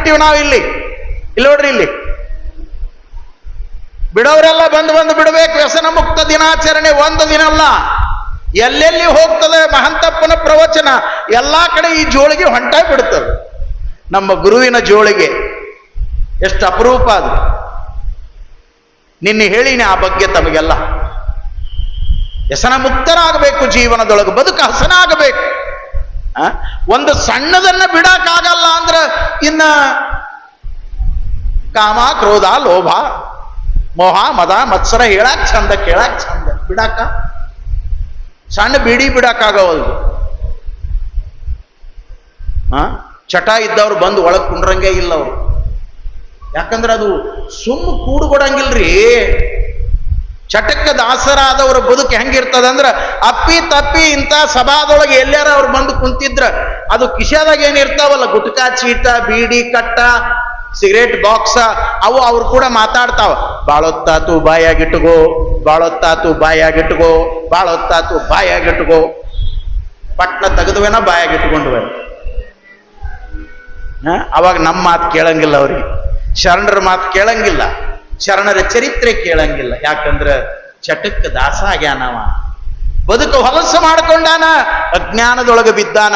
ಬಿಟ್ಟಿವಿ ನಾವು ಇಲ್ಲಿ ನೋಡ್ರಿ, ಇಲ್ಲಿ ಬಿಡೋರೆಲ್ಲ ಬಂದು ಬಿಡಬೇಕು. ವ್ಯಸನ ಮುಕ್ತ ದಿನಾಚರಣೆ ಒಂದು ದಿನ ಅಲ್ಲ, ಎಲ್ಲೆಲ್ಲಿ ಹೋಗ್ತದೆ ಮಹಂತಪ್ಪನ ಪ್ರವಚನ ಎಲ್ಲಾ ಕಡೆ ಈ ಜೋಳಿಗೆ ಹೊಂಟಾಗಿ ಬಿಡ್ತದೆ. ನಮ್ಮ ಗುರುವಿನ ಜೋಳಿಗೆ ಎಷ್ಟು ಅಪರೂಪ ಅದು. ನಿನ್ನೆ ಹೇಳಿನಿ ಆ ಬಗ್ಗೆ ತಮಗೆಲ್ಲ. ವ್ಯಸನ ಮುಕ್ತರಾಗಬೇಕು, ಜೀವನದೊಳಗೆ ಬದುಕು ಹಸನಾಗಬೇಕು. ಒಂದು ಸಣ್ಣದನ್ನ ಬಿಡಕ್ಕಾಗಲ್ಲ ಅಂದ್ರ ಇನ್ನ ಕಾಮ ಕ್ರೋಧ ಲೋಭ ಮೋಹ ಮದ ಮತ್ಸರ ಹೇಳಕ್ ಚಂದ, ಕೇಳಕ್ ಚಂದ, ಬಿಡಾಕ ಸಣ್ಣ ಬಿಡಿ ಬಿಡಕ್ಕಾಗವಲ್ದು. ಚಟ ಇದ್ದವ್ರು ಬಂದು ಒಳಗ್ ಕುಂಡ್ರಂಗೆ ಇಲ್ಲ ಅವರು. ಯಾಕಂದ್ರೆ ಅದು ಸುಮ್ಮ ಕೂಡುಗೊಡಂಗಿಲ್ರಿ. ಚಟಕ್ಕ ದಾಸರಾದವರ ಬದುಕು ಹೆಂಗಿರ್ತದಂದ್ರ ಅಪ್ಪಿ ತಪ್ಪಿ ಇಂಥ ಸಭಾದೊಳಗೆ ಎಲ್ಲಾರ ಅವ್ರು ಬಂದು ಕುಂತಿದ್ರ ಅದು ಕಿಶಾದಾಗ ಏನಿರ್ತಾವಲ್ಲ, ಗುಟ್ಕಾ ಚೀಟ, ಬೀಡಿ ಕಟ್ಟ, ಸಿಗರೇಟ್ ಬಾಕ್ಸ, ಅವು ಅವ್ರು ಕೂಡ ಮಾತಾಡ್ತಾವ. ಬಾಳೊತ್ತಾತು ಬಾಯಾಗಿಟ್ಟುಗೋ, ಬಾಳೊತ್ತಾತು ಬಾಯಾಗಿಟ್ಟುಗೋ, ಬಾಳೊತ್ತಾತು ಬಾಯಾಗಿಟ್ಟುಗೋ. ಪಟ್ನ ತೆಗೆದುವೇನ ಬಾಯಾಗಿಟ್ಟುಕೊಂಡುವೆ. ಅವಾಗ ನಮ್ಮ ಮಾತು ಕೇಳಂಗಿಲ್ಲ, ಅವ್ರಿಗೆ ಶರಣರ ಮಾತು ಕೇಳಂಗಿಲ್ಲ, ಶರಣರ ಚರಿತ್ರೆ ಕೇಳಂಗಿಲ್ಲ. ಯಾಕಂದ್ರೆ ಚಟಕ್ಕೆ ದಾಸ ಆಗ್ಯಾನವ, ಬದುಕು ಹೊಲಸು ಮಾಡಿಕೊಂಡಾನ, ಅಜ್ಞಾನದೊಳಗೆ ಬಿದ್ದಾನ,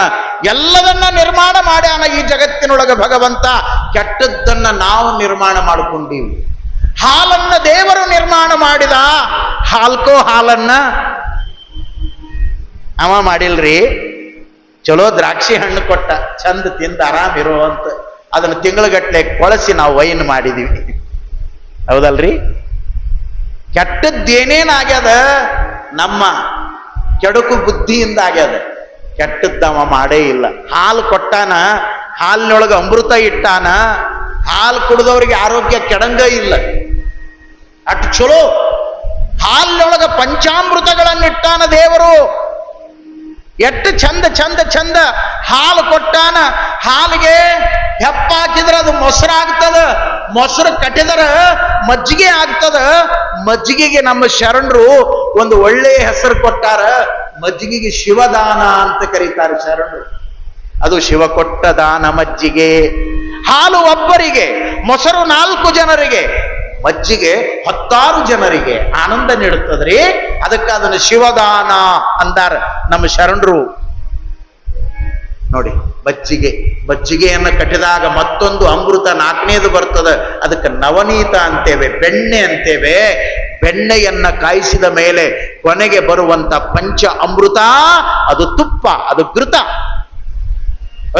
ಎಲ್ಲವನ್ನ ನಿರ್ಮಾಣ ಮಾಡ್ಯಾನ ಈ ಜಗತ್ತಿನೊಳಗೆ ಭಗವಂತ. ಕೆಟ್ಟದ್ದನ್ನ ನಾವು ನಿರ್ಮಾಣ ಮಾಡಿಕೊಂಡೀವಿ. ಹಾಲನ್ನ ದೇವರು ನಿರ್ಮಾಣ ಮಾಡಿದ, ಹಾಲ್ಕೋ ಹಾಲನ್ನ ಅವ ಮಾಡಿಲ್ರಿ. ಚಲೋ ದ್ರಾಕ್ಷಿ ಹಣ್ಣು ಕೊಟ್ಟ, ಚಂದ ತಿಂದ ಆರಾಮಿರುವಂತ, ಅದನ್ನು ತಿಂಗಳಗಟ್ಲೆ ಕೊಳಸಿ ನಾವು ವೈನ್ ಮಾಡಿದೀವಿ. ಹೌದಲ್ರಿ? ಕೆಟ್ಟದ್ದೇನೇನಾಗ್ಯದ ನಮ್ಮ ಕೆಡುಕು ಬುದ್ಧಿಯಿಂದ ಆಗ್ಯದ, ಕೆಟ್ಟದ್ದವ ಮಾಡೇ ಇಲ್ಲ. ಹಾಲು ಕೊಟ್ಟಾನ, ಹಾಲಿನೊಳಗೆ ಅಮೃತ ಇಟ್ಟಾನ, ಹಾಲು ಕುಡಿದವ್ರಿಗೆ ಆರೋಗ್ಯ ಕೆಡಂಗ ಇಲ್ಲ. ಅಟ್ ಚಲೋ ಹಾಲಿನೊಳಗೆ ಪಂಚಾಮೃತಗಳನ್ನಿಟ್ಟಾನ ದೇವರು. ಎಷ್ಟು ಚಂದ ಚಂದ ಚಂದ ಹಾಲು ಕೊಟ್ಟಾನ. ಹಾಲಿಗೆ ಹೆಪ್ಪಾಕಿದ್ರೆ ಅದು ಮೊಸರಾಗ್ತದ, ಮೊಸರು ಕಟ್ಟಿದ್ರ ಮಜ್ಜಿಗೆ ಆಗ್ತದ. ಮಜ್ಜಿಗೆಗೆ ನಮ್ಮ ಶರಣರು ಒಂದು ಒಳ್ಳೆಯ ಹೆಸರು ಕೊಟ್ಟಾರ. ಮಜ್ಜಿಗೆಗೆ ಶಿವದಾನ ಅಂತ ಕರೀತಾರೆ ಶರಣರು. ಅದು ಶಿವ ಕೊಟ್ಟ ದಾನ ಮಜ್ಜಿಗೆ. ಹಾಲು ಒಬ್ಬರಿಗೆ, ಮೊಸರು 4 ಜನರಿಗೆ, ಮಜ್ಜಿಗೆ 10 ಜನರಿಗೆ ಆನಂದ ನೀಡುತ್ತದ್ರಿ. ಅದಕ್ಕೆ ಅದನ್ನು ಶಿವದಾನ ಅಂದಾರ ನಮ್ಮ ಶರಣರು. ನೋಡಿ, ಮಜ್ಜಿಗೆಯನ್ನು ಕಟ್ಟಿದಾಗ ಮತ್ತೊಂದು ಅಮೃತ 4ನೇದು ಬರ್ತದೆ. ಅದಕ್ಕೆ ನವನೀತ ಅಂತೇವೆ, ಬೆಣ್ಣೆ ಅಂತೇವೆ. ಬೆಣ್ಣೆಯನ್ನ ಕಾಯಿಸಿದ ಮೇಲೆ ಕೊನೆಗೆ ಬರುವಂತ ಪಂಚ ಅಮೃತ ಅದು ತುಪ್ಪ, ಅದು ಘೃತ.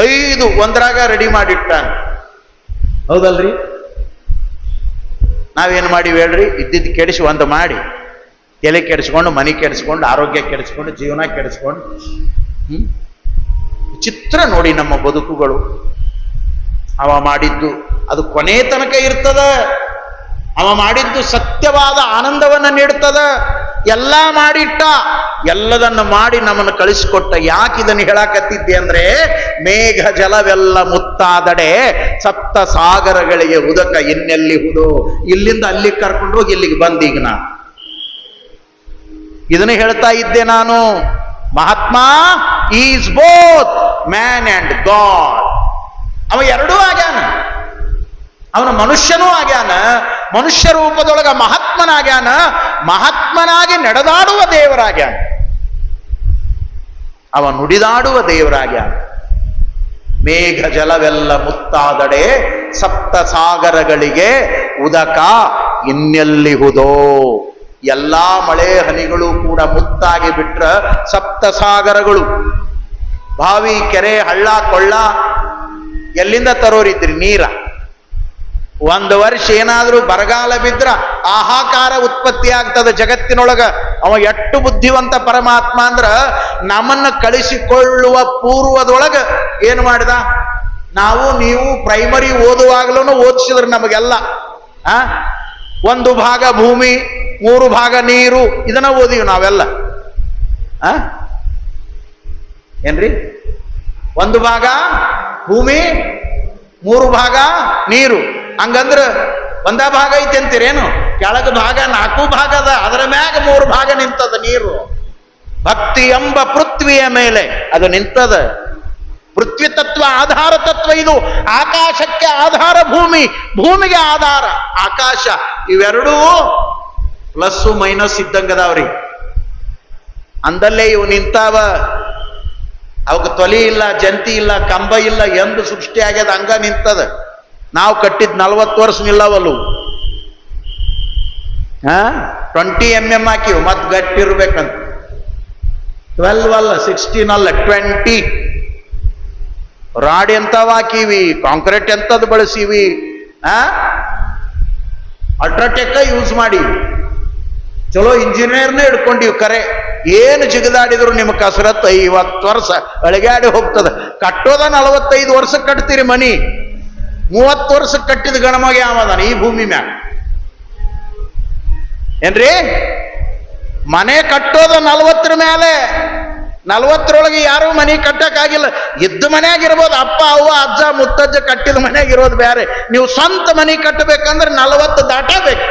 5 ಒಂದರಾಗ ರೆಡಿ ಮಾಡಿಟ್ಟಾನೆ. ಹೌದಲ್ರಿ? ನಾವೇನು ಮಾಡಿವಿ ಹೇಳ್ರಿ? ಇದ್ದಿದ್ದು ಕೆಡಿಸಿ ಒಂದು ಮಾಡಿ, ತಲೆ ಕೆಡಿಸ್ಕೊಂಡು, ಮನೆ ಕೆಡಿಸ್ಕೊಂಡು, ಆರೋಗ್ಯ ಕೆಡಿಸ್ಕೊಂಡು, ಜೀವನ ಕೆಡಿಸ್ಕೊಂಡು. ವಿಚಿತ್ರ ನೋಡಿ ನಮ್ಮ ಬದುಕುಗಳು. ಅವ ಮಾಡಿದ್ದು ಅದು ಕೊನೆ ತನಕ ಇರ್ತದ. ಅವ ಮಾಡಿದ್ದು ಸತ್ಯವಾದ ಆನಂದವನ್ನ ನೀಡ್ತದ. ಎಲ್ಲ ಮಾಡಿಟ್ಟ, ಎಲ್ಲದನ್ನು ಮಾಡಿ ನಮ್ಮನ್ನು ಕಳಿಸಿಕೊಟ್ಟ. ಯಾಕೆ ಇದನ್ನು ಹೇಳಕತ್ತಿದ್ದೆ ಅಂದ್ರೆ, ಮೇಘ ಜಲವೆಲ್ಲ ಮುತ್ತಾದಡೆ ಸಪ್ತ ಸಾಗರಗಳಿಗೆ ಉದಕ ಇನ್ನೆಲ್ಲಿ ಹುದು. ಇಲ್ಲಿಂದ ಅಲ್ಲಿ ಕರ್ಕೊಂಡು ಹೋಗಿ ಇಲ್ಲಿಗೆ ಬಂದೀಗ ನಾನು ಇದನ್ನು ಹೇಳ್ತಾ ಇದ್ದೆ ನಾನು. Mahatma is both man and god. ಅವ ಎರಡೂ ಆಗ್ಯಾನ. ಅವನ ಮನುಷ್ಯನೂ ಆಗ್ಯಾನ, ಮನುಷ್ಯ ರೂಪದೊಳಗ ಮಹಾತ್ಮನಾಗ್ಯಾನ, ಮಹಾತ್ಮನಾಗಿ ನಡೆದಾಡುವ ದೇವರಾಗ್ಯಾನ, ಅವ ನುಡಿದಾಡುವ ದೇವರಾಗ್ಯಾನ. ಮೇಘ ಜಲವೆಲ್ಲ ಮುತ್ತಾದಡೆ ಸಪ್ತ ಸಾಗರಗಳಿಗೆ ಉದಕ ಇನ್ನೆಲ್ಲಿಹುದೋ. ಎಲ್ಲಾ ಮಳೆ ಹನಿಗಳು ಕೂಡ ಮುತ್ತಾಗಿ ಬಿಟ್ರ ಸಪ್ತ ಸಾಗರಗಳು, ಬಾವಿ, ಕೆರೆ, ಹಳ್ಳ, ಕೊಳ್ಳ ಎಲ್ಲಿಂದ ತರೋರಿದ್ರಿ ನೀರ? 1 ವರ್ಷ ಏನಾದ್ರೂ ಬರಗಾಲ ಬಿದ್ರ ಆಹಾಕಾರ ಉತ್ಪತ್ತಿ ಆಗ್ತದೆ ಜಗತ್ತಿನೊಳಗ. ಅವ ಎಷ್ಟು ಬುದ್ಧಿವಂತ ಪರಮಾತ್ಮ ಅಂದ್ರ, ನಮ್ಮನ್ನ ಕಳಿಸಿಕೊಳ್ಳುವ ಪೂರ್ವದೊಳಗ ಏನು ಮಾಡಿದ? ನಾವು ನೀವು ಪ್ರೈಮರಿ ಓದುವಾಗ್ಲೂ ಓದಿಸಿದ್ರು ನಮಗೆಲ್ಲ. 1 ಭಾಗ ಭೂಮಿ, 3 ಭಾಗ ನೀರು, ಇದನ್ನ ಓದಿವಿ ನಾವೆಲ್ಲ. ಏನ್ರಿ? 1 ಭಾಗ ಭೂಮಿ, 3 ಭಾಗ ನೀರು. ಹಂಗಂದ್ರ 1 ಭಾಗ ಐತಿ ಅಂತೀರೇನು? ಕೆಳಗ ಭಾಗ 4 ಭಾಗ ಅದ, ಅದರ ಮ್ಯಾಗ 3 ಭಾಗ ನಿಂತದ ನೀರು. ಭಕ್ತಿ ಎಂಬ ಪೃಥ್ವಿಯ ಮೇಲೆ ಅದು ನಿಂತದ. ಪೃಥ್ವಿ ತತ್ವ ಆಧಾರ ತತ್ವ ಇದು. ಆಕಾಶಕ್ಕೆ ಆಧಾರ ಭೂಮಿ, ಭೂಮಿಗೆ ಆಧಾರ ಆಕಾಶ. ಇವೆರಡೂ ಪ್ಲಸ್ಸು ಮೈನಸ್ ಇದ್ದಂಗದಾವ್ರಿ. ಅಂದಲ್ಲೇ ಇವು ನಿಂತಾವ, ಅವಕ್ಕೆ ತೊಲಿ ಇಲ್ಲ, ಜಂತಿ ಇಲ್ಲ, ಕಂಬ ಇಲ್ಲ, ಎಂದು ಸೃಷ್ಟಿ ಆಗ್ಯದ ಹಂಗ ನಿಂತದ. ನಾವು ಕಟ್ಟಿದ್ 40 ವರ್ಷ ನಿಲ್ಲವಲ್ಲು. 20 mm ಹಾಕಿವು, ಮತ್ ಗಟ್ಟಿರ್ಬೇಕಂತ. 12 ಅಲ್ಲ, 16 ಅಲ್ಲ, 20 ರಾಡ್ ಎಂತವ್ ಹಾಕಿವಿ, ಕಾಂಕ್ರೀಟ್ ಎಂತದ್ ಬಳಸಿವಿ, ಅಲ್ಟ್ರಾಟೆಕ್ ಯೂಸ್ ಮಾಡಿ ಚಲೋ ಇಂಜಿನಿಯರ್ನೇ ಹಿಡ್ಕೊಂಡಿವಿ. ಕರೆ ಏನು ಜಿಗದಾಡಿದ್ರು ನಿಮ್ಮ ಕಸರತ್ 50 ವರ್ಷ ಅಳಿಗಾಡಿ ಹೋಗ್ತದ. ಕಟ್ಟೋದ 45 ವರ್ಷಕ್ಕೆ ಕಟ್ತೀರಿ ಮನಿ, 30 ವರ್ಷಕ್ಕೆ ಕಟ್ಟಿದ ಗಣಮಗೆ ಯಾವದಾನ ಈ ಭೂಮಿ ಮ್ಯಾಗ ಏನ್ರಿ? ಮನೆ ಕಟ್ಟೋದ 40 ಮೇಲೆ, 40ರೊಳಗೆ ಯಾರು ಮನೆ ಕಟ್ಟಕ್ಕಾಗಿಲ್ಲ. ಇದ್ದ ಮನೆಯಾಗಿರ್ಬೋದು, ಅಪ್ಪ ಅವ್ವ ಅಜ್ಜ ಮುತ್ತಜ್ಜ ಕಟ್ಟಿದ ಮನೆಯಾಗಿರೋದು ಬೇರೆ. ನೀವು ಸ್ವಂತ ಮನೆ ಕಟ್ಟಬೇಕಂದ್ರೆ 40 ದಾಟಬೇಕು.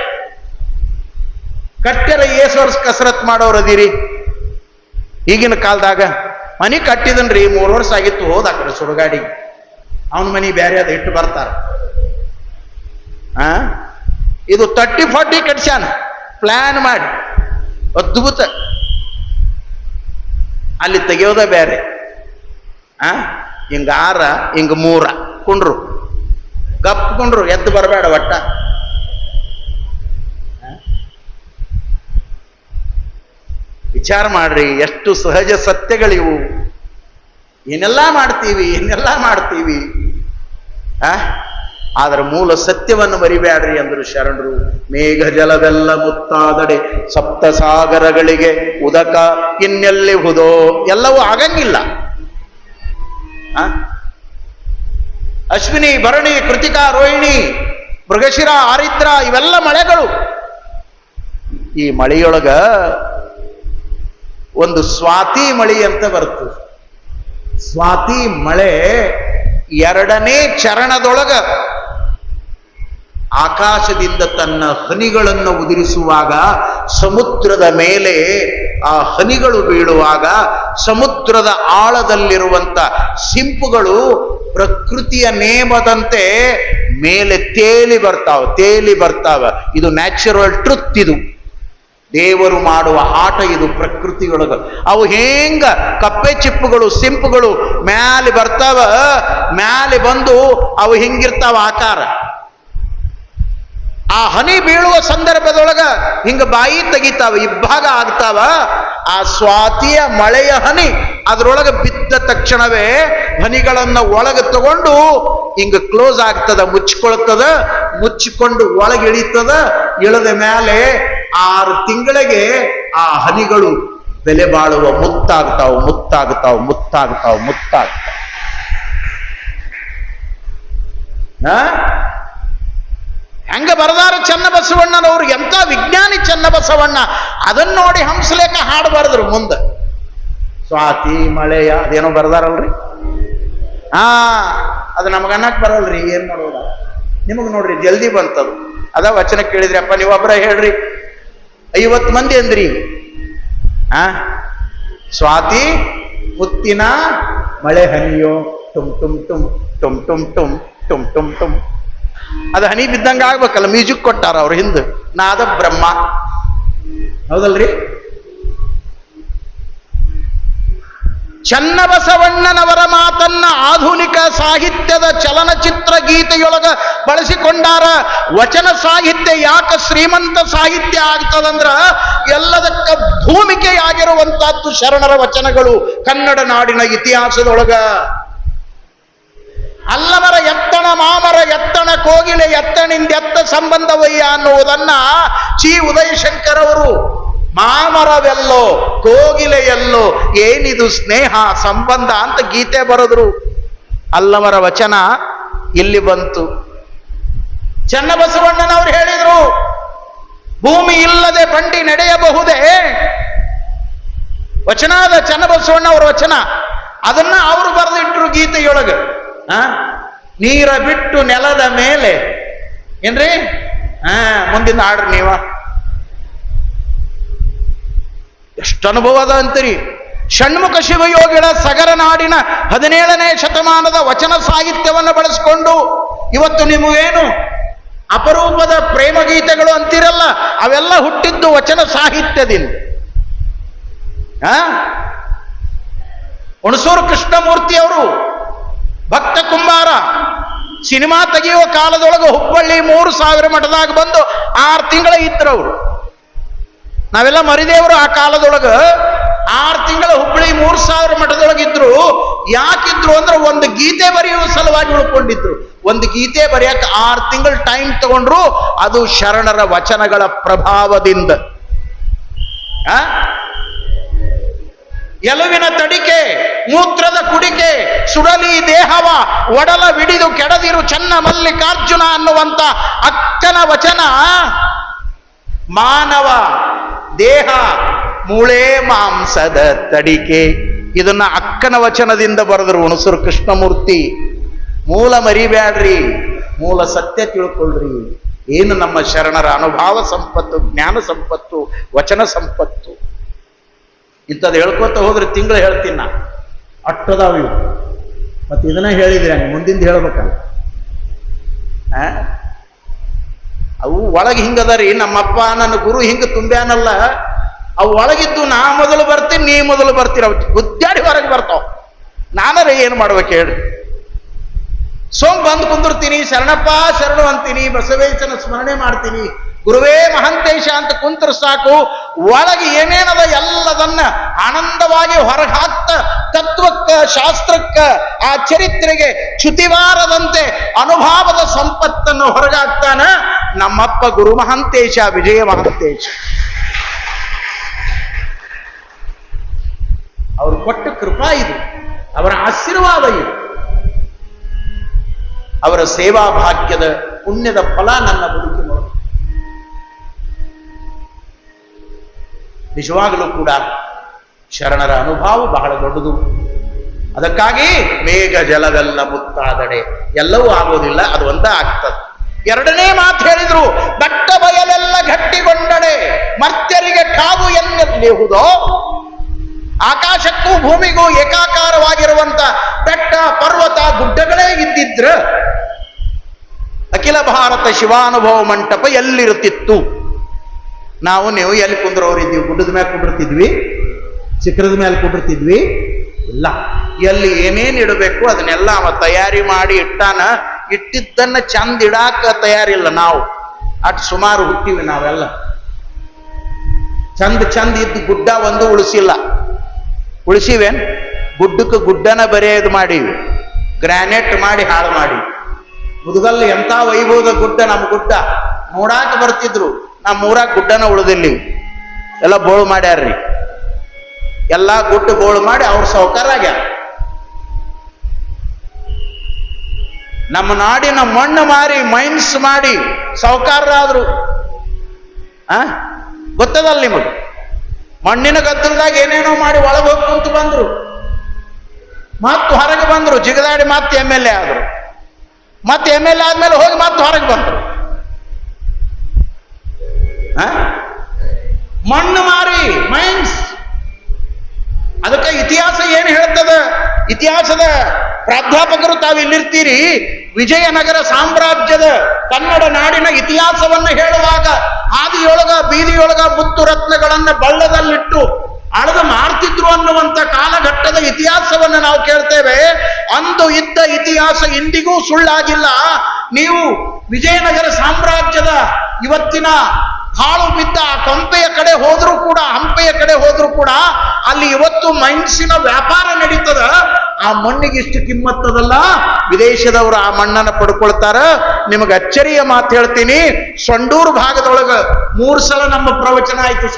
ಕಟ್ಟೆರ ಏಸು ವರ್ಷ ಕಸರತ್ ಮಾಡೋರು ಅದೀರಿ ಈಗಿನ ಕಾಲದಾಗ. ಮನಿ ಕಟ್ಟಿದನ್ರಿ 3 ವರ್ಷ ಆಗಿತ್ತು, ಹೋದ ಆ ಕಡೆ ಸುಡುಗಾಡಿ, ಅವನ ಮನಿ ಬೇರೆ ಅದು ಇಟ್ಟು ಬರ್ತಾರ. ಇದು 30-40 ಕಟ್ಸ್ಯಾನ ಪ್ಲಾನ್ ಮಾಡಿ, ಅದ್ಭುತ. ಅಲ್ಲಿ ತೆಗೆಯೋದ ಬೇರೆ. ಹಿಂಗ 6 ಹಿಂಗ 3 ಕುಂಡ್ರು, ಗಪ್ಕೊಂಡ್ರು, ಎದ್ದು ಬರಬೇಡ ಒಟ್ಟ. ವಿಚಾರ ಮಾಡ್ರಿ, ಎಷ್ಟು ಸಹಜ ಸತ್ಯಗಳಿವು. ಏನೆಲ್ಲ ಮಾಡ್ತೀವಿ ಆದ್ರೆ ಮೂಲ ಸತ್ಯವನ್ನು ಮರಿಬೇಡ್ರಿ ಅಂದ್ರು ಶರಣರು. ಮೇಘ ಜಲವೆಲ್ಲ ಮುತ್ತಾದಡೆ ಸಪ್ತ ಸಾಗರಗಳಿಗೆ ಉದಕ ಇನ್ನೆಲ್ಲಿ ಹುದೋ. ಎಲ್ಲವೂ ಆಗಂಗಿಲ್ಲ. ಅಶ್ವಿನಿ, ಭರಣಿ, ಕೃತಿಕಾ, ರೋಹಿಣಿ, ಮೃಗಶಿರ, ಆರಿದ್ರ ಇವೆಲ್ಲ ಮಳೆಗಳು. ಈ ಮಳೆಯೊಳಗ ಒಂದು ಸ್ವಾತಿ ಮಳಿ ಅಂತ ಬರ್ತದೆ. ಸ್ವಾತಿ ಮಳೆ 2ನೇ ಚರಣದೊಳಗ ಆಕಾಶದಿಂದ ತನ್ನ ಹನಿಗಳನ್ನು ಉದುರಿಸುವಾಗ, ಸಮುದ್ರದ ಮೇಲೆ ಆ ಹನಿಗಳು ಬೀಳುವಾಗ, ಸಮುದ್ರದ ಆಳದಲ್ಲಿರುವಂತ ಸಿಂಪುಗಳು ಪ್ರಕೃತಿಯ ನೇಮದಂತೆ ಮೇಲೆ ತೇಲಿ ಬರ್ತಾವ. ಇದು ನ್ಯಾಚುರಲ್ ಟ್ರುತ್. ಇದು ದೇವರು ಮಾಡುವ ಆಟ. ಇದು ಪ್ರಕೃತಿಯೊಳಗ ಅವು ಹೆಂಗ ಕಪ್ಪೆ ಚಿಪ್ಪುಗಳು, ಸಿಂಪುಗಳು ಮ್ಯಾಲೆ ಬರ್ತಾವ. ಮ್ಯಾಲೆ ಬಂದು ಅವು ಹಿಂಗಿರ್ತಾವ ಆಕಾರ. ಆ ಹನಿ ಬೀಳುವ ಸಂದರ್ಭದೊಳಗ ಹಿಂಗ ಬಾಯಿ ತೆಗಿತಾವ, ಇಬ್ಬಾಗ ಆಗ್ತಾವ. ಆ ಸ್ವಾತಿಯ ಮಳೆಯ ಹನಿ ಅದ್ರೊಳಗೆ ಬಿದ್ದ ತಕ್ಷಣವೇ ಹನಿಗಳನ್ನ ಒಳಗೆ ತಗೊಂಡು ಹಿಂಗ ಕ್ಲೋಸ್ ಆಗ್ತದ, ಮುಚ್ಚಿಕೊಳ್ತದ. ಮುಚ್ಚಿಕೊಂಡು ಒಳಗಿಳಿತದ. ಇಳದ ಮೇಲೆ 6 ತಿಂಗಳಿಗೆ ಆ ಹನಿಗಳು ಬೆಲೆ ಬಾಳುವ ಮುತ್ತಾಗ್ತಾವ. ಹೆಂಗ ಬರದಾರ ಚನ್ನಬಸವಣ್ಣನವರು, ಎಂತ ವಿಜ್ಞಾನಿ ಚನ್ನಬಸವಣ್ಣ. ಅದನ್ನ ನೋಡಿ ಹಂಸಲೇಖ ಹಾಡು ಬರೆದ್ರು ಮುಂದೆ. ಸ್ವಾತಿ ಮಳೆಯ ಅದೇನೋ ಬರ್ದಾರಲ್ರಿ. ಅದು ನಮಗನ್ನಕ್ ಬರಲ್ರಿ, ಏನ್ ಮಾಡೋದ? ನಿಮಗ್ ನೋಡ್ರಿ ಜಲ್ದಿ ಬಂತದು. ಅದ ವಚನ ಕೇಳಿದ್ರಿ, ಅಪ್ಪ ನೀವೊಬ್ಬರ ಹೇಳ್ರಿ. 50 ಮಂದಿ ಅಂದ್ರಿ. ಸ್ವಾತಿ ಮುತ್ತಿನ ಮಳೆ ಹನಿಯೋ ಟುಮ್ ಟುಮ್ ಟುಮ್ ಟುಮ್ ಟುಮ್ ಟುಮ್ ಟುಮ್ ಟುಮ್ ಟುಮ್. ಅದು ಹನಿ ಬಿದ್ದಂಗ ಆಗ್ಬೇಕಲ್ಲ. ಮ್ಯೂಸಿಕ್ ಕೊಟ್ಟಾರ ಅವ್ರ ಹಿಂದೆ, ನಾದ ಬ್ರಹ್ಮ. ಹೌದಲ್ರಿ? ಚನ್ನಬಸವಣ್ಣನವರ ಮಾತನ್ನ ಆಧುನಿಕ ಸಾಹಿತ್ಯದ ಚಲನಚಿತ್ರ ಗೀತೆಯೊಳಗ ಬಳಸಿಕೊಂಡಾರ. ವಚನ ಸಾಹಿತ್ಯ ಯಾಕೆ ಶ್ರೀಮಂತ ಸಾಹಿತ್ಯ ಆಗ್ತದಂದ್ರ ಎಲ್ಲದಕ್ಕ ಭೂಮಿಕೆಯಾಗಿರುವಂತಹದ್ದು ಶರಣರ ವಚನಗಳು ಕನ್ನಡ ನಾಡಿನ ಇತಿಹಾಸದೊಳಗ. ಅಲ್ಲವರ ಎತ್ತಣ ಮಾಮರ ಎತ್ತಣ ಕೋಗಿಲೆ ಎತ್ತಣಿಂದೆತ್ತ ಸಂಬಂಧವಯ್ಯ ಅನ್ನುವುದನ್ನ ಚಿ ಉದಯಶಂಕರ್ ಅವರು ಮಾಮರವೆಲ್ಲೋ ಕೋಗಿಲೆಯಲ್ಲೋ ಏನಿದು ಸ್ನೇಹ ಸಂಬಂಧ ಅಂತ ಗೀತೆ ಬರೆದ್ರು. ಅಲ್ಲವರ ವಚನ ಇಲ್ಲಿ ಬಂತು. ಚನ್ನಬಸವಣ್ಣನವರು ಹೇಳಿದ್ರು, ಭೂಮಿ ಇಲ್ಲದೆ ಬಂಡಿ ನಡೆಯಬಹುದೇ? ವಚನದ ಚನ್ನಬಸವಣ್ಣ ಅವರ ವಚನ. ಅದನ್ನ ಅವರು ಬರೆದಿಟ್ರು ಗೀತೆಯೊಳಗೆ. ನೀರ ಬಿಟ್ಟು ನೆಲದ ಮೇಲೆ ಏನ್ರಿ? ಮುಂದಿನ ಹಾಡ್ರಿ ನೀವ. ಎಷ್ಟು ಅನುಭವ ಅದ ಅಂತೀರಿ. ಷಣ್ಮುಖ ಶಿವಯೋಗಿಗಳ ಸಗರ ನಾಡಿನ 17ನೇ ಶತಮಾನದ ವಚನ ಸಾಹಿತ್ಯವನ್ನು ಬಳಸಿಕೊಂಡು ಇವತ್ತು ನಿಮಗೇನು ಅಪರೂಪದ ಪ್ರೇಮ ಗೀತೆಗಳು ಅಂತಿರಲ್ಲ, ಅವೆಲ್ಲ ಹುಟ್ಟಿದ್ದು ವಚನ ಸಾಹಿತ್ಯದಿಂದ. ಹುಣಸೂರು ಕೃಷ್ಣಮೂರ್ತಿ ಅವರು ಭಕ್ತ ಕುಂಬಾರ ಸಿನಿಮಾ ತೆಗೆಯುವ ಕಾಲದೊಳಗೆ ಹುಬ್ಬಳ್ಳಿ 3000 ಮಠದಾಗ ಬಂದು 6 ತಿಂಗಳ ಇದ್ರು ಅವರು. ನಾವೆಲ್ಲ ಮರಿದೇವರು ಆ ಕಾಲದೊಳಗೆ 6 ತಿಂಗಳ ಹುಬ್ಬಳ್ಳಿ 3000 ಮಠದೊಳಗಿದ್ರು. ಯಾಕಿದ್ರು ಅಂದ್ರೆ ಒಂದು ಗೀತೆ ಬರೆಯುವ ಸಲುವಾಗಿ ಉಳ್ಕೊಂಡಿದ್ರು. ಒಂದು ಗೀತೆ ಬರೆಯಕ್ಕೆ 6 ತಿಂಗಳ ಟೈಮ್ ತಗೊಂಡ್ರು. ಅದು ಶರಣರ ವಚನಗಳ ಪ್ರಭಾವದಿಂದ. ಎಲುವಿನ ತಡಿಕೆ, ಮೂತ್ರದ ಕುಡಿಕೆ, ಸುಡಲಿ ದೇಹವ ಒಡಲ ವಿಡಿದು ಕೆಡದಿರು ಚನ್ನ ಮಲ್ಲಿಕಾರ್ಜುನ ಅನ್ನುವಂತ ಅಕ್ಕನ ವಚನ ಮಾನವ ದೇಹ ಮೂಳೆ ಮಾಂಸದ ತಡಿಕೆ. ಇದನ್ನ ಅಕ್ಕನ ವಚನದಿಂದ ಬರೆದರು ಹುಣಸೂರು ಕೃಷ್ಣಮೂರ್ತಿ. ಮೂಲ ಮರಿಬ್ಯಾಡ್ರಿ, ಮೂಲ ಸತ್ಯ ತಿಳ್ಕೊಳ್ರಿ. ಏನು ನಮ್ಮ ಶರಣರ ಅನುಭವ ಸಂಪತ್ತು, ಜ್ಞಾನ ಸಂಪತ್ತು, ವಚನ ಸಂಪತ್ತು. ಇಂಥದ್ದು ಹೇಳ್ಕೊತ ಹೋದ್ರೆ ತಿಂಗಳು ಹೇಳ್ತೀನಿ ನಾ, ಅಟ್ಟದಾವ ಇವು. ಮತ್ತೆ ಇದನ್ನ ಹೇಳಿದ್ರೆ ಮುಂದಿಂದ ಹೇಳ್ಬೇಕಲ್ಲ. ಅವು ಒಳಗೆ ಹಿಂಗದ ರೀ. ನಮ್ಮಪ್ಪ ನನ್ನ ಗುರು ಹಿಂಗ ತುಂಬ್ಯಾನಲ್ಲ, ಅವು ಒಳಗಿದ್ದು ನಾ ಮೊದಲು ಬರ್ತೀನಿ, ನೀ ಮೊದಲು ಬರ್ತೀರ. ಅವು ಗುದ್ದಾಡಿ ಹೊರಗೆ ಬರ್ತಾವ. ನಾನರ ಏನು ಮಾಡ್ಬೇಕು ಹೇಳಿ? ಬಂದು ಕುಂದಿರ್ತೀನಿ, ಶರಣಪ್ಪ ಶರಣು ಅಂತೀನಿ, ಬಸವೇಶನ ಸ್ಮರಣೆ ಮಾಡ್ತೀನಿ, ಗುರುವೇ ಮಹಂತೇಶ ಅಂತ ಕುಂತ್ರ ಸಾಕು. ಒಳಗೆ ಏನೇನದ ಎಲ್ಲದನ್ನ ಆನಂದವಾಗಿ ಹೊರಗೆ ಹಾಕ್ತ ತತ್ವಕ್ಕ, ಶಾಸ್ತ್ರಕ್ಕ, ಆ ಚರಿತ್ರೆಗೆ ಚ್ಯುತಿವಾರದಂತೆ ಅನುಭವದ ಸಂಪತ್ತನ್ನು ಹೊರಗಾಗ್ತಾನ ನಮ್ಮಪ್ಪ ಗುರು ಮಹಂತೇಶ, ವಿಜಯ ಮಹಂತೇಶ. ಅವರು ಕೊಟ್ಟ ಕೃಪಾ ಇದು, ಅವರ ಆಶೀರ್ವಾದ ಇದು, ಅವರ ಸೇವಾ ಭಾಗ್ಯದ ಪುಣ್ಯದ ಫಲ ನನ್ನ ಬದುಕಿನೊಳಗೆ. ನಿಜವಾಗಲೂ ಕೂಡ ಶರಣರ ಅನುಭವ ಬಹಳ ದೊಡ್ಡದು. ಅದಕ್ಕಾಗಿ ಮೇಘ ಜಲವೆಲ್ಲ ಮುತ್ತಾದಡೆ ಎಲ್ಲವೂ ಆಗೋದಿಲ್ಲ, ಅದು ಒಂದೇ ಆಗ್ತದೆ. ಎರಡನೇ ಮಾತು ಹೇಳಿದ್ರು, ದಟ್ಟ ಬಯಲೆಲ್ಲ ಗಟ್ಟಿಗೊಂಡಡೆ ಮರ್ತ್ಯರಿಗೆ ಕಾವು ಎನ್ನೆಲ್ಲಿಹುದೋ. ಆಕಾಶಕ್ಕೂ ಭೂಮಿಗೂ ಏಕಾಕಾರವಾಗಿರುವಂತ ಬೆಟ್ಟ, ಪರ್ವತ, ಗುಡ್ಡಗಳೇ ಇದ್ದಿದ್ರ ಅಖಿಲ ಭಾರತ ಶಿವಾನುಭವ ಮಂಟಪ ಎಲ್ಲಿರುತ್ತಿತ್ತು? ನಾವು ನೀವು ಎಲ್ಲಿ ಕುಂದ್ರವ್ರಿದ್ದೀವಿ? ಗುಡ್ಡದ ಮೇಲೆ ಕುಂಡಿರ್ತಿದ್ವಿ? ಶಿಖರದ ಮೇಲೆ ಕುಂಡಿರ್ತಿದ್ವಿ? ಇಲ್ಲ. ಎಲ್ಲಿ ಏನೇನು ಇಡಬೇಕು ಅದನ್ನೆಲ್ಲ ಅವ ತಯಾರಿ ಮಾಡಿ ಇಟ್ಟಾನ. ಇಟ್ಟಿದ್ದನ್ನ ಚಂದ ಇಡಾಕ ತಯಾರಿಲ್ಲ ನಾವು. ಅಟ್ ಸುಮಾರು ಹುಟ್ಟಿವಿ ನಾವೆಲ್ಲ. ಚಂದ ಇದ್ದು ಗುಡ್ಡ ಒಂದು ಉಳಿಸಿಲ್ಲ. ಉಳಿಸಿವೇನ್? ಗುಡ್ಡಕ್ಕೆ ಗುಡ್ಡನ ಬರೆಯೋದು ಮಾಡೀವಿ, ಗ್ರಾನೈಟ್ ಮಾಡಿ ಹಾಳು ಮಾಡಿ. ಮುದುಗಲ್ಲು ಎಂಥ ವೈಭವದ ಗುಡ್ಡ, ನಮ್ಮ ಗುಡ್ಡ ನೋಡಾಕ ಬರ್ತಿದ್ರು. ನಮ್ಮ ಊರಾಗ ಗುಡ್ಡನ ಉಳಿದಿಲ್ಲಿ, ಎಲ್ಲ ಬೋಳು ಮಾಡ್ಯಾರ್ರಿ. ಎಲ್ಲ ಗುಡ್ಡ ಬೋಳು ಮಾಡಿ ಅವ್ರ ಸೌಕರ್ಯ ಆಗ್ಯಾರ. ನಮ್ಮ ನಾಡಿನ ಮಣ್ಣು ಮಾರಿ ಮೈನ್ಸ್ ಮಾಡಿ ಸೌಕಾರರಾದ್ರು. ಗೊತ್ತದಲ್ಲ ನಿಮಗೆ? ಮಣ್ಣಿನ ಗದ್ದಲದಾಗ ಏನೇನೋ ಮಾಡಿ ಒಳಗೆ ಹೋಗಿ ಕುಂತು ಬಂದ್ರು, ಮತ್ತು ಹೊರಗೆ ಬಂದ್ರು, ಜಿಗದಾಡಿ ಮತ್ತೆ MLA ಆದ್ರು. ಮತ್ತೆ MLA ಆದ್ಮೇಲೆ ಹೋಗಿ ಮತ್ತೆ ಹೊರಗೆ ಬಂದ್ರು. ಮಣ್ಣು ಮಾರಿ ಮೈನ್ಸ್. ಅದಕ್ಕೆ ಇತಿಹಾಸ ಏನು ಹೇಳ್ತದ? ಇತಿಹಾಸದ ಪ್ರಾಧ್ಯಾಪಕರು ತಾವು ಇಲ್ಲಿರ್ತೀರಿ. ವಿಜಯನಗರ ಸಾಮ್ರಾಜ್ಯದ ಕನ್ನಡ ನಾಡಿನ ಇತಿಹಾಸವನ್ನು ಹೇಳುವಾಗ ಹಾದಿಯೊಳಗ ಬೀದಿಯೊಳಗ ಮುತ್ತು ರತ್ನಗಳನ್ನ ಬಳ್ಳದಲ್ಲಿಟ್ಟು ಅಳೆದು ಮಾರ್ತಿದ್ರು ಅನ್ನುವಂಥ ಕಾಲಘಟ್ಟದ ಇತಿಹಾಸವನ್ನು ನಾವು ಕೇಳ್ತೇವೆ. ಅಂದು ಇದ್ದ ಇತಿಹಾಸ ಇಂದಿಗೂ ಸುಳ್ಳಾಗಿಲ್ಲ. ನೀವು ವಿಜಯನಗರ ಸಾಮ್ರಾಜ್ಯದ ಇವತ್ತಿನ ಹಾಳು ಬಿದ್ದ ಕೊಂಪೆಯ ಕಡೆ ಹೋದ್ರೂ ಕೂಡ, ಹಂಪೆಯ ಕಡೆ ಹೋದ್ರೂ ಕೂಡ ಅಲ್ಲಿ ಇವತ್ತು ಮೈನ್ಸಿನ ವ್ಯಾಪಾರ ನಡೀತದ. ಆ ಮಣ್ಣಿಗೆ ಇಷ್ಟು ಕಿಮ್ಮತ್ತದಲ್ಲ, ವಿದೇಶದವರು ಆ ಮಣ್ಣನ್ನು ಪಡ್ಕೊಳ್ತಾರ. ನಿಮಗೆ ಅಚ್ಚರಿಯ ಮಾತು ಹೇಳ್ತೀನಿ, ಸೊಂಡೂರು ಭಾಗದೊಳಗ 3 ಸಲ ನಮ್ಮ ಪ್ರವಚನ ಆಯ್ತು.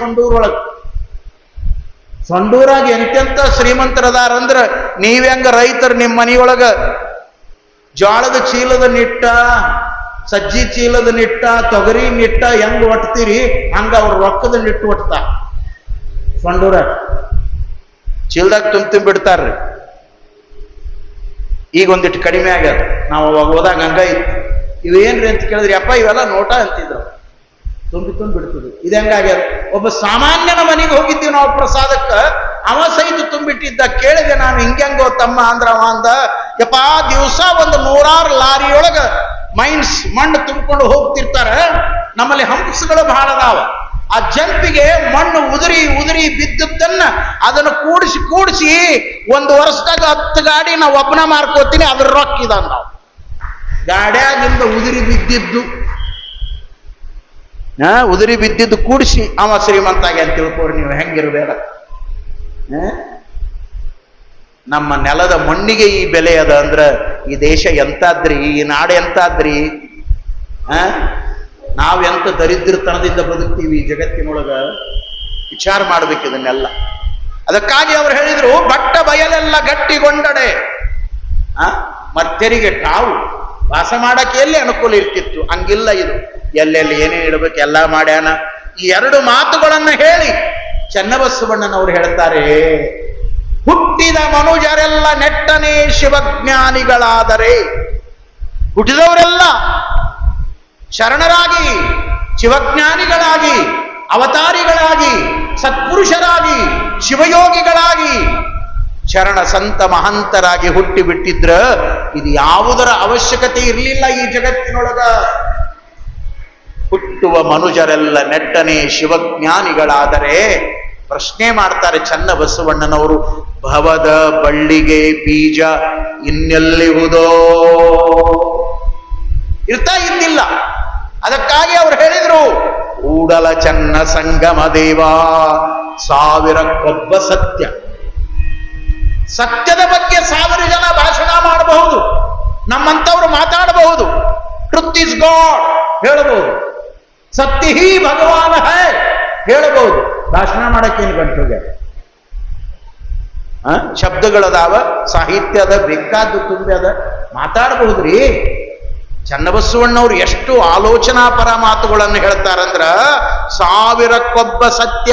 ಸೊಂಡೂರಾಗ ಎಂತೆಂತ ಶ್ರೀಮಂತರದಾರ ಅಂದ್ರ, ನೀವ್ಯಂಗ ರೈತರು ನಿಮ್ಮ ಮನೆಯೊಳಗ ಜೋಳದ ಚೀಲದ ನಿಟ್ಟ, ಸಜ್ಜಿ ಚೀಲದ ನಿಟ್ಟ, ತೊಗರಿ ನಿಟ್ಟ ಹೆಂಗ್ ಒಟ್ತೀರಿ ಹಂಗ ಅವ್ರ ರೊಕ್ಕದ ನಿಟ್ಟು ಒಟ್ಟ. ಸೊಂಡೂರ ಚೀಲದಾಗ ತುಂಬಿಡ್ತಾರ್ರಿ. ಈಗ ಒಂದಿಟ್ಟು ಕಡಿಮೆ ಆಗ್ಯಾರ. ನಾವು ಅವಾಗ ಹೋದಾಗ ಹಂಗ ಇತ್ತು. ಇವೇನ್ರಿ ಅಂತ ಕೇಳಿದ್ರಿ, ಅಪ್ಪ ಇವೆಲ್ಲ ನೋಟ ಅಂತಿದ್ರು. ತುಂಬಿ ಬಿಡ್ತದೆ. ಇದು ಹೆಂಗಾಗ್ಯಾರ? ಒಬ್ಬ ಸಾಮಾನ್ಯನ ಮನೆಗೆ ಹೋಗಿದ್ದೀವಿ ಬಂದಿದ್ದೀವಿ ನಾವು ಪ್ರಸಾದಕ್ಕ. ಅವ ಸಹಿತ ತುಂಬಿಟ್ಟಿದ್ದ. ಕೇಳಿದೆ ನಾನು, ಹಿಂಗ್ಯಂಗೋ ತಮ್ಮ ಅಂದ್ರ ಅವ ಅಂದ, ಯಪ್ಪಾ ದಿವಸ ಒಂದು 100 ಲಾರಿಯೊಳಗ ಮಣ್ಣು ತುಂಬಿಕೊಂಡು ಹೋಗ್ತಿರ್ತಾರ. ನಮ್ಮಲ್ಲಿ ಹಂಸಗಳು ಬಹಳ ಅದಾವ. ಆ ಜಂಪಿಗೆ ಮಣ್ಣು ಉದುರಿ ಬಿದ್ದದ್ದನ್ನ ಅದನ್ನು ಕೂಡಿಸಿ 1 ವರ್ಷದಾಗ 10 ಗಾಡಿ ನಾವು ಒಬ್ಬನ ಮಾರ್ಕೋತೀನಿ, ಅದ್ರ ರೊಕ್ಕ ಇದ. ನಾವು ಗಾಡ್ಯಾಗಿಂದ ಉದುರಿ ಬಿದ್ದಿದ್ದು ಕೂಡಿಸಿ ಅವ ಶ್ರೀಮಂತಾಗಿ ಅಂತ ತಿಳ್ಕೊರಿ. ನೀವು ಹೆಂಗಿರ್ಬೇಡ. ನಮ್ಮ ನೆಲದ ಮಣ್ಣಿಗೆ ಈ ಬೆಲೆ ಅದ ಅಂದ್ರ ಈ ದೇಶ ಎಂತಾದ್ರಿ, ಈ ನಾಡು ಎಂತಾದ್ರಿ. ನಾವೆಂತ ದರಿದ್ರತನದಿಂದ ಬದುಕ್ತೀವಿ ಈ ಜಗತ್ತಿನೊಳಗ. ವಿಚಾರ ಮಾಡ್ಬೇಕು ಇದನ್ನೆಲ್ಲ. ಅದಕ್ಕಾಗಿ ಅವ್ರು ಹೇಳಿದ್ರು, ಬಟ್ಟ ಬಯಲೆಲ್ಲ ಗಟ್ಟಿಗೊಂಡಡೆ ಮತ್ತೆರಿಗೆ ತಾವು ವಾಸ ಮಾಡಕ್ಕೆ ಎಲ್ಲಿ ಅನುಕೂಲ ಇರ್ತಿತ್ತು. ಹಂಗಿಲ್ಲ ಇದು. ಎಲ್ಲೆಲ್ಲಿ ಏನೇನು ಇಡಬೇಕು ಎಲ್ಲ ಮಾಡ್ಯಾನ. ಈ 2 ಮಾತುಗಳನ್ನ ಹೇಳಿ ಚನ್ನಬಸವಣ್ಣನವರು ಹೇಳ್ತಾರೆ, ಹುಟ್ಟಿದ ಮನುಜರೆಲ್ಲ ನೆಟ್ಟನೆ ಶಿವಜ್ಞಾನಿಗಳಾದರೆ. ಹುಟ್ಟಿದವರೆಲ್ಲ ಶರಣರಾಗಿ, ಶಿವಜ್ಞಾನಿಗಳಾಗಿ, ಅವತಾರಿಗಳಾಗಿ, ಸತ್ಪುರುಷರಾಗಿ, ಶಿವಯೋಗಿಗಳಾಗಿ, ಶರಣ ಸಂತ ಮಹಂತರಾಗಿ ಹುಟ್ಟಿ ಬಿಟ್ಟಿದ್ರ ಇದು ಯಾವುದರ ಅವಶ್ಯಕತೆ ಇರಲಿಲ್ಲ ಈ ಜಗತ್ತಿನೊಳಗ. ಹುಟ್ಟುವ ಮನುಜರೆಲ್ಲ ನೆಟ್ಟನೆ ಶಿವಜ್ಞಾನಿಗಳಾದರೆ. ಪ್ರಶ್ನೆ ಮಾಡ್ತಾರೆ ಚನ್ನಬಸವಣ್ಣನವರು, ಭವದ ಬಳ್ಳಿಗೆ ಬೀಜ ಇನ್ನೆಲ್ಲಿಹುದೋ? ಇದ್ದಿಲ್ಲ. ಅದಕ್ಕಾಗಿ ಅವರು ಹೇಳಿದ್ರು, ಕೂಡಲ ಚನ್ನ ಸಂಗಮ ದೇವ ಸಾವಿರಕ್ಕೊಬ್ಬ ಸತ್ಯ. ಸತ್ಯದ ಬಗ್ಗೆ 1000 ಜನ ಭಾಷಣ ಮಾಡಬಹುದು, ನಮ್ಮಂತವ್ರು ಮಾತಾಡಬಹುದು. ಟ್ರುತ್ ಇಸ್ ಗಾಡ್ ಹೇಳಬಹುದು, ಸತ್ಯ ಹಿ ಭಗವಾನ್ ಹೈ ಹೇಳಬಹುದು. ಭಾಷಣ ಮಾಡಕ್ಕೇನು ಗಂಟುಗೆ ಶಬ್ದಗಳದಾವ, ಸಾಹಿತ್ಯ ಅದ, ಬೇಕಾದ್ದು ತುಂಬಿ ಅದ, ಮಾತಾಡಬಹುದ್ರಿ. ಚನ್ನಬಸವಣ್ಣವ್ರು ಎಷ್ಟು ಆಲೋಚನಾಪರ ಮಾತುಗಳನ್ನು ಹೇಳ್ತಾರಂದ್ರ, 1000ಕ್ಕೊಬ್ಬ ಸತ್ಯ.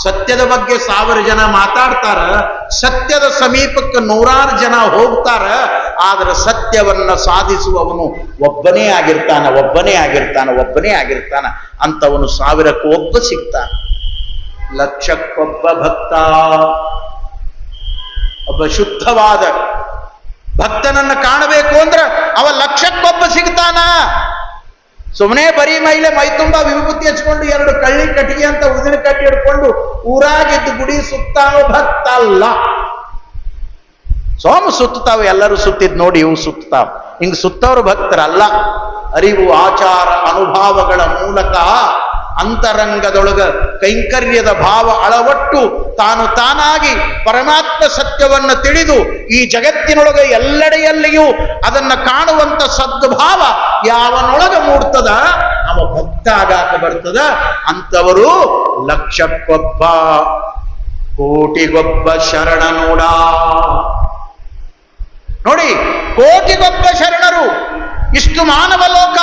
ಸತ್ಯದ ಬಗ್ಗೆ 1000 ಜನ ಮಾತಾಡ್ತಾರ, ಸತ್ಯದ ಸಮೀಪಕ್ಕೆ 100 ಜನ ಹೋಗ್ತಾರ. ಆದ್ರೆ ಸತ್ಯವನ್ನ ಸಾಧಿಸುವವನು ಒಬ್ಬನೇ ಆಗಿರ್ತಾನ. ಅಂತವನು 1000ಕ್ಕೆ ಒಬ್ಬ ಸಿಗ್ತಾನ. 1,00,000ಕ್ಕೊಬ್ಬ ಭಕ್ತ. ಒಬ್ಬ ಶುದ್ಧವಾದ ಭಕ್ತನನ್ನ ಕಾಣಬೇಕು ಅಂದ್ರೆ ಅವ 1,00,000ಕ್ಕೊಬ್ಬ ಸಿಗ್ತಾನ. ಸುಮ್ಮನೆ ಬರೀ ಮೈ ತುಂಬಾ ವಿಭೂತಿ ಹಚ್ಕೊಂಡು 2 ಕಳ್ಳಿ ಕಟ್ಟಿಗೆ ಅಂತ ಉದಿನ ಕಟ್ಟಿ ಹಿಡ್ಕೊಂಡು ಊರಾಗಿದ್ದು ಗುಡಿ ಸುತ್ತಾವ ಭಕ್ತ ಅಲ್ಲ. ಸುತ್ತಾವ, ಎಲ್ಲರೂ ಸುತ್ತಿದ್ ನೋಡಿ ಇವು ಸುತ್ತಾವ. ಹಿಂಗ್ ಸುತ್ತವ್ರು ಭಕ್ತರಲ್ಲ. ಅರಿವು ಆಚಾರ ಅನುಭಾವಗಳ ಮೂಲಕ ಅಂತರಂಗದೊಳಗ ಕೈಂಕರ್ಯದ ಭಾವ ಅಳವಟ್ಟು ತಾನಾಗಿ ಪರಮಾತ್ಮ ಸತ್ಯವನ್ನ ತಿಳಿದು ಈ ಜಗತ್ತಿನೊಳಗೆ ಎಲ್ಲೆಡೆಯಲ್ಲಿಯೂ ಅದನ್ನ ಕಾಣುವಂತ ಸದ್ಭಾವ ಯಾವನೊಳಗ ಮೂಡ್ತದ ಅವ ಭಕ್ತ ಆಗಾಕ ಬರ್ತದ. ಅಂತವರು 1,00,000ಕ್ಕೊಬ್ಬ ಕೋಟಿಗೊಬ್ಬ ಶರಣ ನೋಡಿ, ಕೋಟಿಗೊಬ್ಬ ಶರಣರು. ಇಷ್ಟು ಮಾನವ ಲೋಕ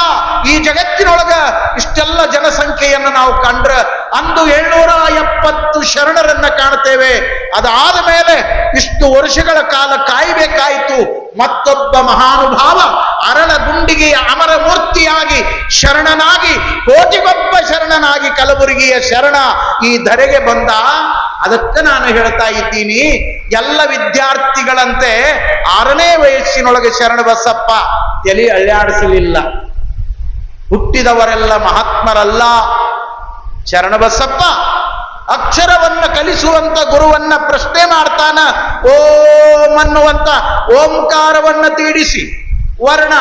ಈ ಜಗತ್ತಿನೊಳಗ ಇಷ್ಟೆಲ್ಲ ಜನಸಂಖ್ಯೆಯನ್ನು ನಾವು ಕಂಡ್ರ ಅಂದು 770 ಶರಣರನ್ನ ಕಾಣ್ತೇವೆ. ಅದಾದ ಮೇಲೆ ಇಷ್ಟು ವರ್ಷಗಳ ಕಾಲ ಕಾಯಬೇಕಾಯಿತು. ಮತ್ತೊಬ್ಬ ಮಹಾನುಭಾವ ಅರಳ ಗುಂಡಿಗೆಯ ಅಮರ ಮೂರ್ತಿಯಾಗಿ ಶರಣನಾಗಿ, ಕೋಟಿಗೊಬ್ಬ ಶರಣನಾಗಿ ಕಲಬುರಗಿಯ ಶರಣ ಈ ಧರೆಗೆ ಬಂದ. ಅದಕ್ಕೆ ನಾನು ಹೇಳ್ತಾ ಇದ್ದೀನಿ, ಎಲ್ಲ ವಿದ್ಯಾರ್ಥಿಗಳಂತೆ 6ನೇ ವಯಸ್ಸಿನೊಳಗೆ ಶರಣಬಸಪ್ಪ ತಲೆ ಅಳ್ಳಾಡಿಸಲಿಲ್ಲ. ಹುಟ್ಟಿದವರೆಲ್ಲ ಮಹಾತ್ಮರಲ್ಲ. ಶರಣಬಸಪ್ಪ ಅಕ್ಷರವನ್ನ ಕಲಿಸುವಂತ ಗುರುವನ್ನ ಪ್ರಶ್ನೆ ಮಾಡ್ತಾನ. ಓಂ ಅನ್ನುವಂತ ಓಂಕಾರವನ್ನ ತೀಡಿಸಿ ವರ್ಣ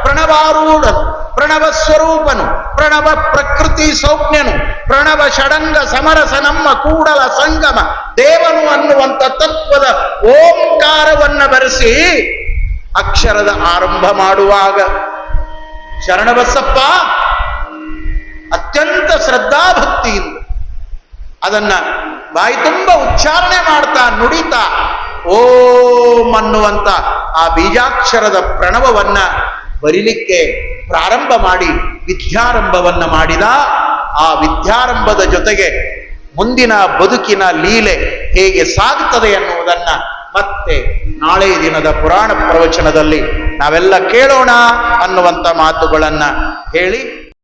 ಪ್ರಣವಾರೂಢನು, ಪ್ರಣವ ಸ್ವರೂಪನು, ಪ್ರಣವ ಪ್ರಕೃತಿ ಸೌಜ್ಞನು, ಪ್ರಣವ ಷಡಂಗ ಸಮರಸ ನಮ್ಮ ಕೂಡಲ ಸಂಗಮ ದೇವನು ಅನ್ನುವಂತ ತತ್ವದ ಓಂಕಾರವನ್ನ ಬರೆಸಿ ಅಕ್ಷರದ ಆರಂಭ ಮಾಡುವಾಗ ಶರಣಬಸಪ್ಪ ಅತ್ಯಂತ ಶ್ರದ್ಧಾಭಕ್ತಿಯಿಂದ ಅದನ್ನ ಬಾಯಿ ತುಂಬ ಉಚ್ಚಾರಣೆ ಮಾಡ್ತಾ ನುಡಿತಾ ಓಂ ಅನ್ನುವಂತ ಆ ಬೀಜಾಕ್ಷರದ ಪ್ರಣವವನ್ನ ಬರಿಲಿಕ್ಕೆ ಪ್ರಾರಂಭ ಮಾಡಿ ವಿದ್ಯಾರಂಭವನ್ನ ಮಾಡಿದ. ಆ ವಿದ್ಯಾರಂಭದ ಜೊತೆಗೆ ಮುಂದಿನ ಬದುಕಿನ ಲೀಲೆ ಹೇಗೆ ಸಾಗುತ್ತದೆ ಎನ್ನುವುದನ್ನ ಮತ್ತೆ ನಾಳೆ ದಿನದ ಪುರಾಣ ಪ್ರವಚನದಲ್ಲಿ ನಾವೆಲ್ಲ ಕೇಳೋಣ ಅನ್ನುವಂಥ ಮಾತುಗಳನ್ನ ಹೇಳಿ